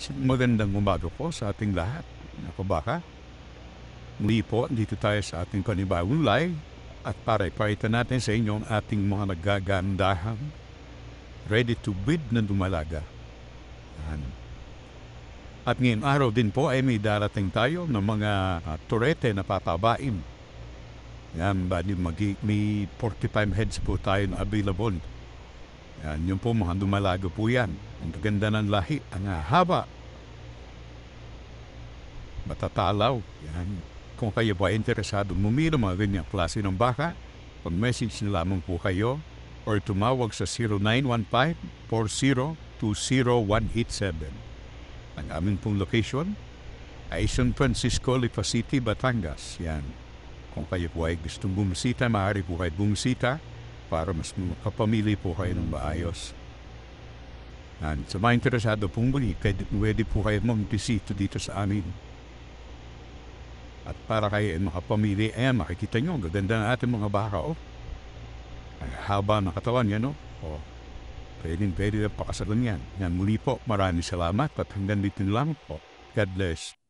Magandang umaga po sa ating lahat. Ako baka, muli po dito tayo sa ating panibagong live at para ipakita natin sa inyo ang ating mga nagagandahang ready to breed na dumalaga. Yan. At ngayong araw din po ay may darating tayo ng mga turete na papabain. Yan, bali may 45 heads po tayo na available. Yan, yung po mga dumalaga po yan. Ang ganda ng lahi, ang haba, matatalaw. Yan. Kung kayo po ay interesado bumili mga ganyang klase ng baka, pag-message na lamang po kayo or tumawag sa 0915-40-20187. Ang aming pong location ay San Francisco, Lipa City, Batangas. Yan. Kung kayo po ay gustong bumisita, maaari po kayo bumisita para mas makapamili po kayo ng maayos. Yan. Sa mga interesado pong muli, pwede po kayo mag-bisita dito sa amin. At para kayo ay makapamili, makikita nyo, ang gaganda ng ating mga baka, oh. Ang haba ng katawan yan, oh. Oh. Pwede na pakasalan yan. Yan, muli po, maraming salamat at hanggang dito lang po. God bless.